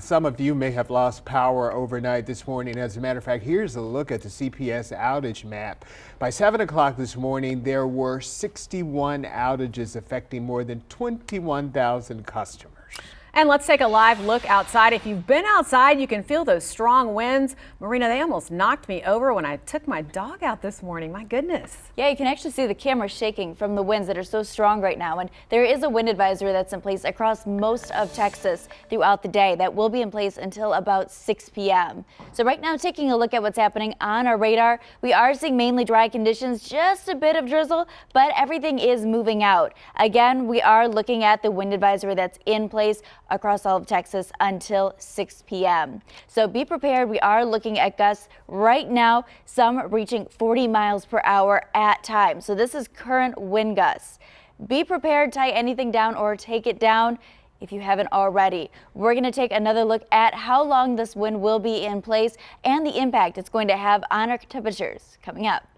Some of you may have lost power overnight this morning. As a matter of fact, here's a look at the CPS outage map. By 7 o'clock this morning, there were 61 outages affecting more than 21,000 customers. And let's take a live look outside. If you've been outside, you can feel those strong winds. Marina, they almost knocked me over when I took my dog out this morning. My goodness. Yeah, you can actually see the camera shaking from the winds that are so strong right now. And there is a wind advisory that's in place across most of Texas throughout the day. That will be in place until about 6 p.m. So right now, taking a look at what's happening on our radar, we are seeing mainly dry conditions, just a bit of drizzle, but everything is moving out. Again, we are looking at the wind advisory that's in place across all of Texas until 6 p.m. So be prepared. We are looking at gusts right now, some reaching 40 miles per hour at times. So this is current wind gusts. Be prepared, tie anything down or take it down if you haven't already. We're going to take another look at how long this wind will be in place and the impact it's going to have on our temperatures coming up.